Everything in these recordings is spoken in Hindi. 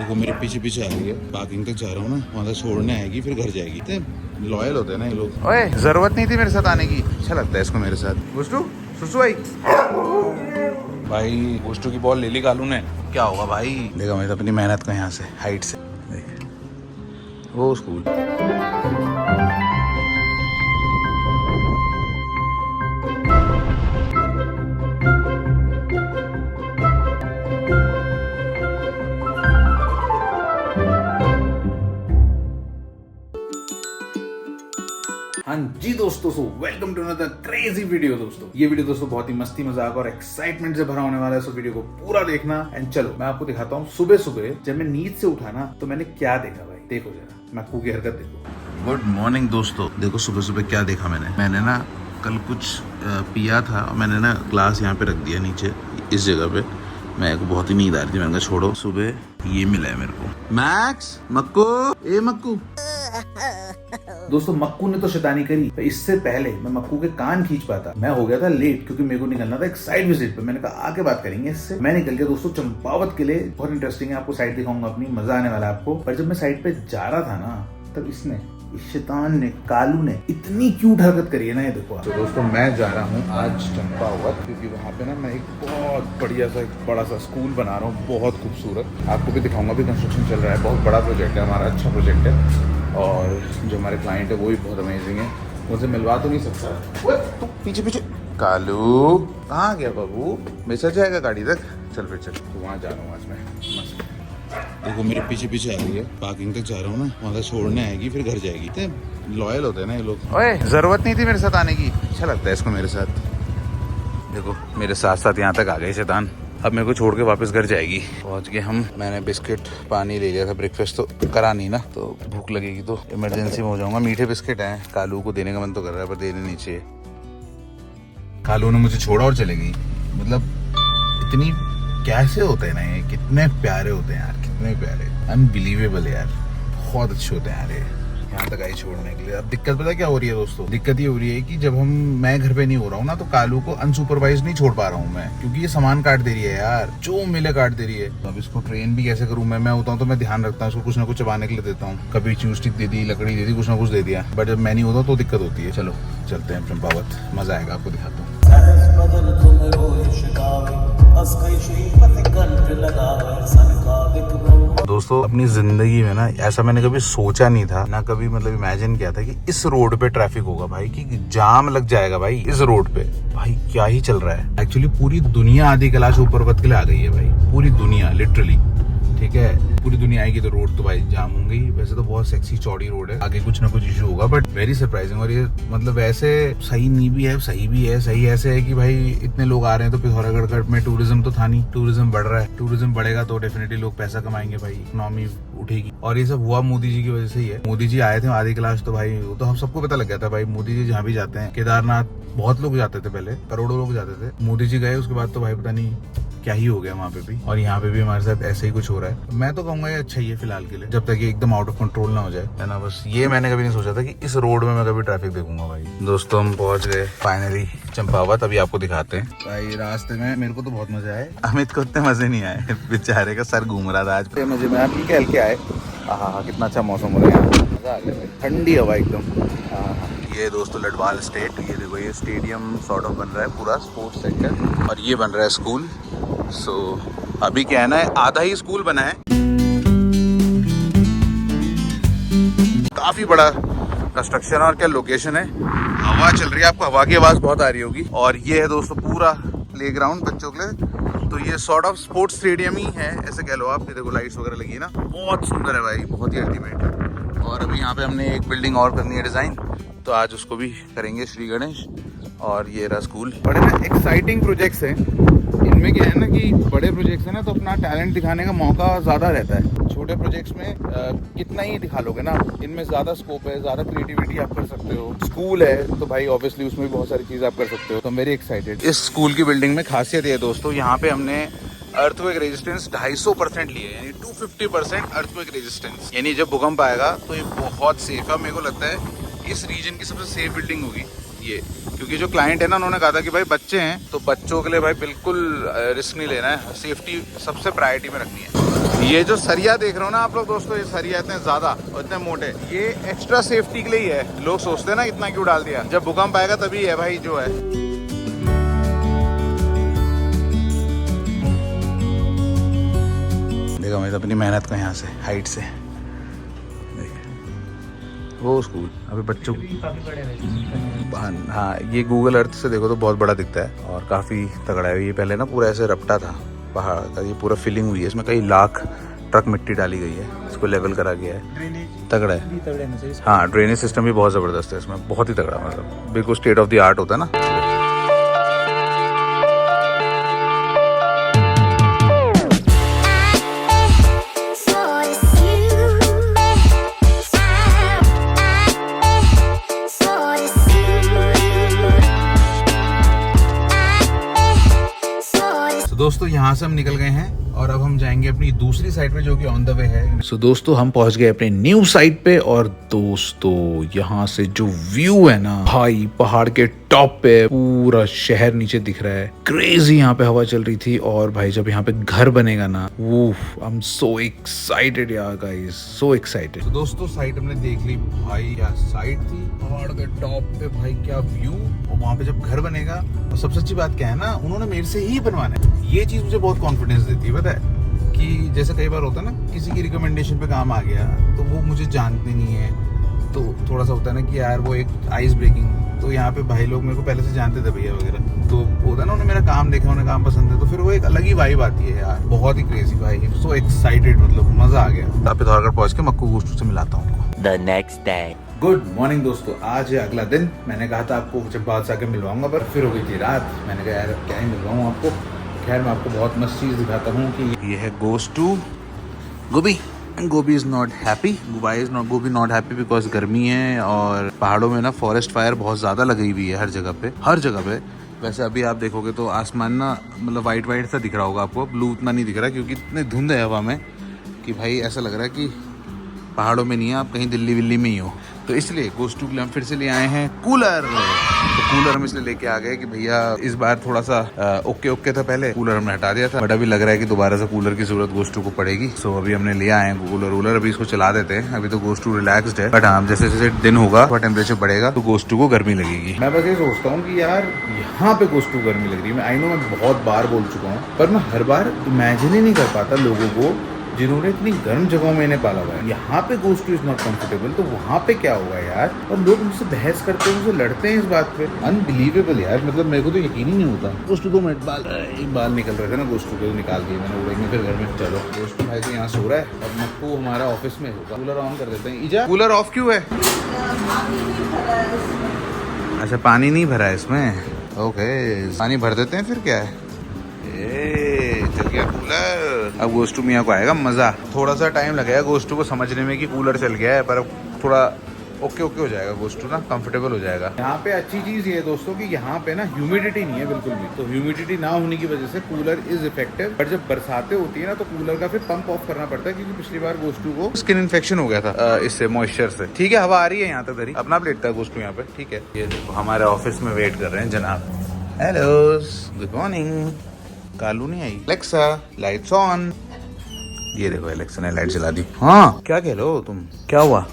देखो मेरे पीछे पीछे आ रही है, पार्किंग तक जा रहा हूँ ना, वहाँ से छोड़ने आएगी फिर घर जाएगी। इतने लॉयल होते हैं ना ये लोग। ओए जरूरत नहीं थी मेरे साथ आने की, अच्छा लगता है इसको मेरे साथ। गुस्टू सुसु भाई गुस्टू की बॉल ले ली कालू ने, क्या होगा भाई। देखा मैं तो अपनी मेहनत को यहाँ से हाइट से देख वो स्कूल। हाँ जी दोस्तों, welcome to another crazy video. दोस्तों ये वीडियो दोस्तों बहुत ही मस्ती मजाक और एक्साइटमेंट से भरा होने वाला है, सो वीडियो को पूरा देखना। एंड चलो मैं आपको दिखाता हूँ सुबह सुबह जब मैं नींद से उठा ना तो मैंने क्या देखा भाई। देखो जरा मक्कू की हरकत देखो। गुड मॉर्निंग दोस्तों, देखो सुबह सुबह क्या देखा मैंने ना कल कुछ पिया था और मैंने ना ग्लास यहाँ पे रख दिया नीचे इस जगह पे। मेरे को बहुत ही नींद आ रही थी, मैंने छोड़ो। सुबह ये मिला है मेरे को, मैक्स मक्कू ए मक्कू। दोस्तों मक्कू ने तो शैतानी करी, तो इससे पहले मैं मक्कू के कान खींच पाता मैं हो गया था लेट, क्योंकि मेरे को निकलना था एक साइड विजिट पे। मैंने कहा आके बात करेंगे इससे। मैं निकल गया दोस्तों चंपावत के लिए, बहुत इंटरेस्टिंग है, आपको साइड दिखाऊंगा अपनी, मजा आने वाला है आपको। पर जब मैं साइड पे जा रहा था ना तब इसने, इस शैतान ने, कालू ने इतनी क्यूट हरकत करी है ना, ये देखो। तो दोस्तों मैं जा रहा हूँ आज चंपावत, क्योंकि वहाँ पे ना मैं एक बहुत बढ़िया सा एक बड़ा सा स्कूल बना रहा हूँ, बहुत खूबसूरत। आपको भी दिखाऊंगा, भी कंस्ट्रक्शन चल रहा है, बहुत बड़ा प्रोजेक्ट है हमारा, अच्छा प्रोजेक्ट है। और जो हमारे क्लाइंट है वो भी बहुत अमेजिंग है, मुझे मिलवा तो नहीं सकता। तो पीछे पीछे कालू कहाँ गया बाबू, बेचा जाएगा गाड़ी तक। चल फिर चल, तो वहाँ जा रहा हूँ आज मैं मस्त। देखो मेरे पीछे पीछे आ रही है, पार्किंग तक जा रहा हूँ ना, वहाँ से छोड़ने आएगी फिर घर जाएगी। इतने लॉयल होते हैं ना ये लोग। ओए जरूरत नहीं थी मेरे साथ आने की, अच्छा लगता है इसको मेरे साथ। देखो मेरे साथ साथ यहाँ तक आ गई शैतान, अब मेरे को छोड़ के वापस घर जाएगी। पहुँच गए हम, मैंने बिस्किट पानी ले लिया था, ब्रेकफास्ट तो करा नहीं ना, तो भूख लगेगी तो इमरजेंसी में हो जाऊंगा। मीठे बिस्किट हैं, कालू को देने का मन तो कर रहा है पर देने नहीं चाहिए। कालू ने मुझे छोड़ा और चले गई, मतलब इतनी कैसे होते हैं ना ये, कितने प्यारे होते हैं यार, कितने प्यारे, अनबिलीवेबल यार, बहुत अच्छे होते हैं यार ये। यहाँ तक आई छोड़ने के लिए। अब दिक्कत पता क्या हो रही है दोस्तों, दिक्कत ये हो रही है कि जब मैं घर पे नहीं हो रहा हूँ ना, तो कालू को अनसुपरवाइज नहीं छोड़ पा रहा हूँ मैं, क्योंकि ये सामान काट दे रही है यार, जो मिले काट दे रही है। अब इसको ट्रेन भी कैसे करूँ मैं होता हूँ तो मैं ध्यान रखता हूँ, उसको कुछ ना कुछ चबाने के लिए देता हूँ, कभी च्यूस्टिक दे दी, लकड़ी दे दी, कुछ ना कुछ दे दिया। बट जब मैं नहीं होता तो दिक्कत होती है। चलो चलते हैं चंपावत, मजा आएगा, आपको दिखाता हूँ। दोस्तों अपनी जिंदगी में ना ऐसा मैंने कभी सोचा नहीं था ना, कभी मतलब इमेजिन किया था कि इस रोड पे ट्रैफिक होगा भाई, कि जाम लग जाएगा भाई इस रोड पे। भाई क्या ही चल रहा है, एक्चुअली पूरी दुनिया आदि कैलाश ऊपर के लिए आ गई है भाई, पूरी दुनिया लिटरली, ठीक है। पूरी दुनिया आएगी तो रोड तो भाई जाम होंगी। वैसे तो बहुत सेक्सी चौड़ी रोड है, आगे कुछ ना कुछ इशू होगा, बट वेरी सरप्राइजिंग। और ये मतलब ऐसे सही नहीं भी है, सही भी है। सही ऐसे है कि भाई इतने लोग आ रहे हैं तो पिथौरागढ़ में टूरिज्म तो था नहीं, टूरिज्म बढ़ रहा है। टूरिज्म बढ़ेगा तो डेफिनेटली लोग पैसा कमाएंगे भाई, इकोनॉमी उठेगी। और ये सब हुआ मोदी जी की वजह से ही है। मोदी जी आए थे आदि कैलाश, तो भाई वो तो हम सबको पता लग गया था भाई, मोदी जी जहाँ भी जाते हैं, केदारनाथ बहुत लोग जाते थे पहले, करोड़ों लोग जाते थे, मोदी जी गए उसके बाद तो भाई पता नहीं क्या ही हो गया वहाँ पे भी। और यहाँ पे भी हमारे साथ ऐसे ही कुछ हो रहा है। मैं तो कहूंगा ये अच्छा ही है फिलहाल के लिए, जब तक ये एकदम आउट ऑफ कंट्रोल ना हो जाए, है ना। बस ये मैंने कभी नहीं सोचा था कि इस रोड में मैं कभी ट्रैफिक देखूंगा भाई। दोस्तों हम पहुंच गए फाइनली चंपावत, अभी आपको दिखाते हैं भाई। रास्ते में मेरे को तो बहुत मजा आया, अमित को इतने मजे नहीं आए, बेचारे का सर घूम रहा था आज। मजे में आप कह के आए, हाँ कितना अच्छा मौसम हो रहा है, मजा आ गया, ठंडी हवा एकदम। ये दोस्तों लडवाल स्टेट, ये देखो ये स्टेडियम सॉर्ट ऑफ बन रहा है, पूरा स्पोर्ट्स सेक्टर, और ये बन रहा है स्कूल। सो अभी क्या है ना, आधा ही स्कूल बना है, काफी बड़ा कंस्ट्रक्शन। और क्या लोकेशन है, हवा चल रही है, आपको हवा की आवाज बहुत आ रही होगी। और ये है दोस्तों पूरा प्लेग्राउंड बच्चों के लिए, तो ये सॉर्ट ऑफ स्पोर्ट्स स्टेडियम ही है, ऐसे कह लो आप। ये देखो लाइट्स वगैरह लगी है ना, बहुत सुंदर है भाई, बहुत ही अल्टीमेट। और अभी यहाँ पे हमने एक बिल्डिंग और करनी है डिजाइन, तो आज उसको भी करेंगे श्री गणेश। और ये रहा स्कूल। बड़े ना एक्साइटिंग प्रोजेक्ट्स हैं, इनमें क्या है ना कि बड़े प्रोजेक्ट्स हैं ना तो अपना टैलेंट दिखाने का मौका ज़्यादा रहता है। छोटे प्रोजेक्ट्स में कितना ही दिखा लोगे ना, इनमें ज़्यादा स्कोप है, ज़्यादा क्रिएटिविटी आप कर सकते हो। स्कूल है तो भाई ऑब्वियसली उसमें भी बहुत सारी चीज़ आप कर सकते हो, तो वेरी एक्साइटेड। इस स्कूल की बिल्डिंग में खासियत ये है दोस्तों, यहाँ पे हमने अर्थक्वेक रेजिस्टेंस 250% लिए, यानी 250% अर्थक्वेक रेजिस्टेंस, यानी जब भूकंप आएगा तो ये बहुत सेफ है। मेरे को लगता है इस रीजन की सबसे सेफ बिल्डिंग होगी ये, क्योंकि जो क्लाइंट है ना उन्होंने कहा था कि भाई बच्चे हैं तो बच्चों के लिए भाई बिल्कुल रिस्क नहीं लेना है, सेफ्टी सबसे प्रायोरिटी में रखनी है। ये जो सरिया देख रहे हो ना आप लोग दोस्तों, ये सरिया इतने ज्यादा और इतने मोटे, ये एक्स्ट्रा सेफ्टी के लिए ही है। लोग सोचते हैं ना इतना क्यों डाल दिया, जब भूकंप आएगा तभी है भाई जो है। देखो मैं अपनी मेहनत को यहाँ से हाइट से वो स्कूल अभी बच्चों हाँ, ये गूगल अर्थ से देखो तो बहुत बड़ा दिखता है और काफ़ी तगड़ा है। ये पहले ना पूरा ऐसे रपटा था पहाड़ का, ये पूरा फिलिंग हुई है, इसमें कई लाख ट्रक मिट्टी डाली गई है, इसको लेवल करा गया है। तगड़ा है हाँ, ड्रेनेज सिस्टम भी बहुत ज़बरदस्त है इसमें, बहुत ही तगड़ा, मतलब बिल्कुल स्टेट ऑफ द आर्ट होता है ना। दोस्तों यहाँ से हम निकल गए हैं और अब हम जाएंगे अपनी दूसरी साइड पे जो कि ऑन द वे है। सो दोस्तों हम पहुंच गए अपने न्यू साइड पे और दोस्तों यहाँ से जो व्यू है ना भाई, पहाड़ के टॉप पे पूरा शहर नीचे दिख रहा है। क्रेजी यहाँ पे हवा चल रही थी और भाई जब यहाँ पे घर बनेगा ना, वो आई एम सो एक्साइटेड यार गाइस, सो एक्साइटेड। तो दोस्तों साइड हमने देख ली भाई, क्या साइड थी, पहाड़ के टॉप पे भाई क्या व्यू, और वहाँ पे जब घर बनेगा, और सबसे अच्छी बात क्या है ना, उन्होंने मेरे से ही बनवाना है। ये चीज मुझे बहुत कॉन्फिडेंस देती है, पता है कि जैसे कई बार होता है ना, किसी की रिकमेंडेशन पे काम आ गया तो वो मुझे जानते नहीं है, तो थोड़ा सा होता है ना कि यार वो एक आइस ब्रेकिंग। तो यहाँ पे भाई लोग मेरे को पहले से जानते थे भैया वगैरह, तो होता है ना, उन्हें मेरा काम देखा, उन्हें काम पसंद है, तो फिर वो एक अलग ही वाइब आती है यार, बहुत ही क्रेजी भाई, सो एक्साइटेड, मतलब मजा आ गया। आप पिथौरागढ़ पहुंच के मक्कू गोश्तू से मिलाता हूँ उनको। The next day. Good morning दोस्तों, आज है अगला दिन। मैंने कहा था आपको जब बाद से आके मिलवाऊंगा, पर फिर हो गई थी रात। मैंने कहा यार क्या ही मिलवाऊँ आपको। खैर मैं आपको बहुत मस्त चीज़ दिखाता हूँ कि ये है गोस टू गोभी। गोभी इज़ नॉट हैप्पी, गोभी नॉट हैप्पी बिकॉज गर्मी है और पहाड़ों में ना फॉरेस्ट फायर बहुत ज़्यादा लगी हुई है हर जगह पे। वैसे अभी आप देखोगे तो आसमान ना मतलब वाइट सा दिख रहा होगा आपको, ब्लू उतना नहीं दिख रहा क्योंकि इतने धुंध है हवा में कि भाई ऐसा लग रहा है कि पहाड़ों में नहीं है, आप कहीं दिल्ली विल्ली में ही हो। तो इसलिए गोश्तू के लिए हम फिर से ले आए हैं कूलर। तो कूलर हम इसलिए लेके आ गए कि भैया इस बार थोड़ा सा ओके था, पहले कूलर हमने हटा दिया था, बट अभी लग रहा है कि दोबारा से कूलर की जरूरत गोश्तू को पड़ेगी। सो अभी हमने ले आए हैं कूलर। अभी इसको चला देते हैं। अभी तो गोश्तू रिलैक्स्ड है, बट हाँ जैसे जैसे दिन होगा और टेम्परेचर बढ़ेगा तो गोश्तू को गर्मी लगेगी। मैं बस ये सोचता हूँ कि यार यहाँ पे गोश्तू गर्मी लग रही है। मैं आई नो मैं बहुत बार बोल चुका हूँ, पर मैं हर बार इमेजिन ही नहीं कर पाता लोगों को जिन्होंने इतनी गर्म जगहों में इन्हें पाला हुआ है। यहाँ पे गोश्तू इज नॉट कंफर्टेबल, तो वहाँ पे क्या होगा यार। और लोग मुझसे बहस करते हैं, मुझसे लड़ते हैं इस बात पे। अनबिलीवेबल यार, मतलब मेरे को तो यकीन ही नहीं होता। गोश्तू 2 मिनट बाल निकल रहे थे ना, गोश्तू को निकाल दिए मैंने, उड़ेंगे फिर घर में। चलो गोश्तू भाई तो यहाँ सो रहा है और मक्कू हमारा ऑफिस में होगा। कूलर ऑन कर देते हैं। ईजा कूलर ऑफ क्यों है? अच्छा पानी नहीं भरा है इसमें, ओके पानी भर देते हैं फिर क्या है। चल गया कूलर। अब गोश्तू मियाँ को आएगा मजा। थोड़ा सा टाइम लगेगा गोश्तू को समझने में कि कूलर चल गया है, पर थोड़ा ओके हो जाएगा गोश्तू ना, कंफर्टेबल हो जाएगा। यहाँ पे अच्छी चीज ये है दोस्तों कि यहाँ पे ना ह्यूमिडिटी नहीं है बिल्कुल भी, तो ह्यूमिडिटी ना होने की वजह से कूलर इज इफेक्टिव। पर जब बरसातें होती है ना तो कूलर का फिर पंप ऑफ करना पड़ता है, क्योंकि पिछली बार गोश्तू को स्किन इन्फेक्शन हो गया था इससे, मॉइस्चर से। ठीक है हवा आ रही है यहाँ तक, अपना आप लेटता है गोश्तू यहाँ पे। ठीक है, ये देखो हमारे ऑफिस में वेट कर रहे हैं जनाब। Hello good morning. कालू नहीं आई। Alexa lights on. ये देखो एलेक्सा ने लाइट जला दी। हाँ क्या कह लो तुम, क्या हुआ?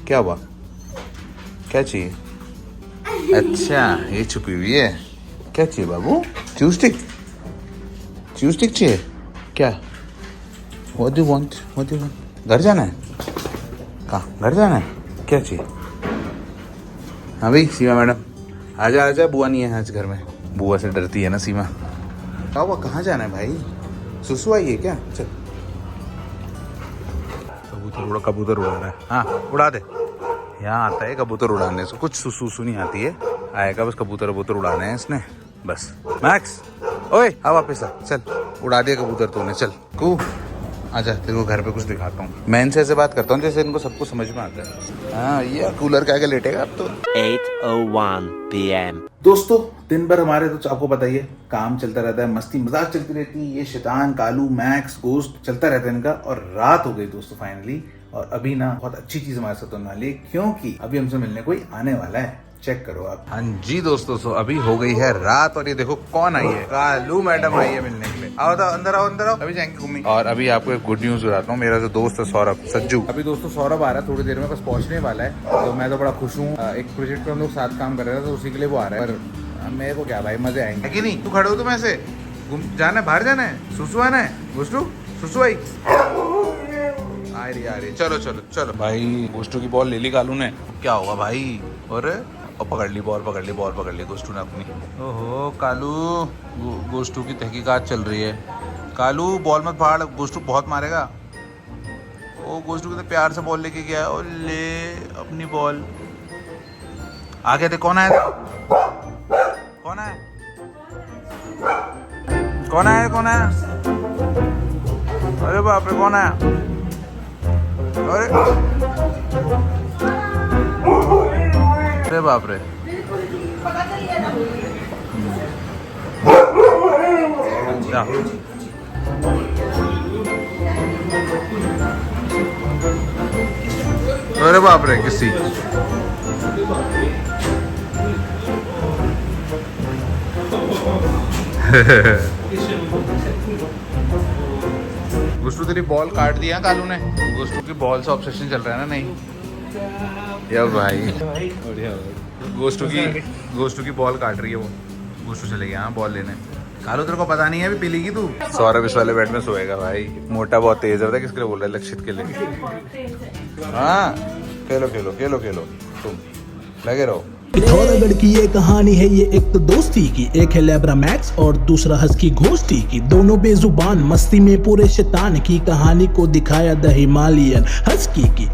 क्या हुआ, क्या चाहिए? अच्छा ये छुपी हुई है, क्या चाहिए बाबू? चूस्टिक चाहिए क्या? What do you want? घर जाना है? कहाँ घर जाना है? क्या चाहिए? हाँ भाई सीमा मैडम आजा, बुआ नहीं है आज घर में। बुआ से डरती है ना सीमा। क्या हुआ, कहाँ जाना है भाई? सुसु आई है क्या? चल कबूतर उड़ा रहा है। हाँ उड़ा दे, यहाँ आता है कबूतर उड़ाने से, कुछ सुसु नहीं आती है। आएगा बस कबूतर उड़ाने हैं इसने बस। मैक्स ओए आ वापस आ, चल उड़ा दिया कबूतर तूने, चल कू आजा, तेरे को घर पे कुछ दिखाता हूँ। मैं इनसे ऐसे बात करता हूँ जैसे इनको सबको समझ में आता है। हाँ ये कूलर के आगे लेटेगा अब तो। 8:01 PM। दोस्तों दिन भर हमारे तो आपको पता ही है काम चलता रहता है, मस्ती मजाक चलती रहती है। ये शैतान कालू मैक्स गोश्त चलता रहता है इनका। और रात हो गई दोस्तों फाइनली, और अभी ना बहुत अच्छी चीज हमारे साथ होने वाली है, क्योंकि अभी हमसे मिलने कोई आने वाला है। चेक करो आप। हाँ जी दोस्तों, सो अभी हो गई है रात और ये देखो कौन आई है, कालू मैडम आई है मिलने के लिए। आओ तो अंदर आओ, अंदर आओ, अभी जाएंगे घूमने। और अभी आपको एक गुड न्यूज बताता हूँ, मेरा जो दोस्त है सौरभ सज्जू, अभी दोस्तों सौरभ आ रहा है थोड़ी देर में, बस पहुंचने वाला है। तो मैं तो बड़ा खुश हूँ, एक प्रोजेक्ट पर हम लोग साथ काम कर रहे थे तो उसी के लिए वो आ रहा है। पर मेरे को क्या भाई, मजे आएंगे कि नहीं। तू खड़े हो, तुम ऐसे जाना है, बाहर जाना है, सुसु आना है, गुस्टू सुसु आई आ रही। चलो चलो चलो भाई, गोस्टू की बॉल ले ली कालू ने, क्या होगा भाई। और पकड़ ली बॉल, पकड़ ली गोस्टू ने अपनी। ओहो कालू, गोस्टू की तहकीकात चल रही है। कालू बॉल मत फाड़, गोस्टू बहुत मारेगा। ओ गोस्टू कितने प्यार से बॉल लेके गया, और ले अपनी बॉल। आगे थे, कौन आया, कौन आया, कौन आया, कौन आया। अरे बाप रे, कौन आया। अरे बाप रे, क्या अरे बाप रे, किसी गुस्टू तेरी बॉल काट दिया कालू ने। गुस्टू की बॉल से ऑब्सेशन चल रहा है ना। नहीं या भाई, गोस्टू की बॉल काट रही है वो। गोस्टू चले गया बॉल लेने। कालू तेरे को पता नहीं है अभी पी लेगी तू। सौरभ इस वाले बेड में सोएगा भाई, मोटा बहुत तेज है। किसके लिए बोल रहा है? लक्षित के लिए। हाँ खेलो खेलो खेलो खेलो, तुम लगे रहो। पिथौरागढ़ की ये कहानी है, ये एक तो दोस्ती की, एक है लेब्रा मैक्स और दूसरा हस्की घोस्टी की। दोनों बेजुबान मस्ती में पूरे शैतान की कहानी को दिखाया द हिमालयन हस्की की।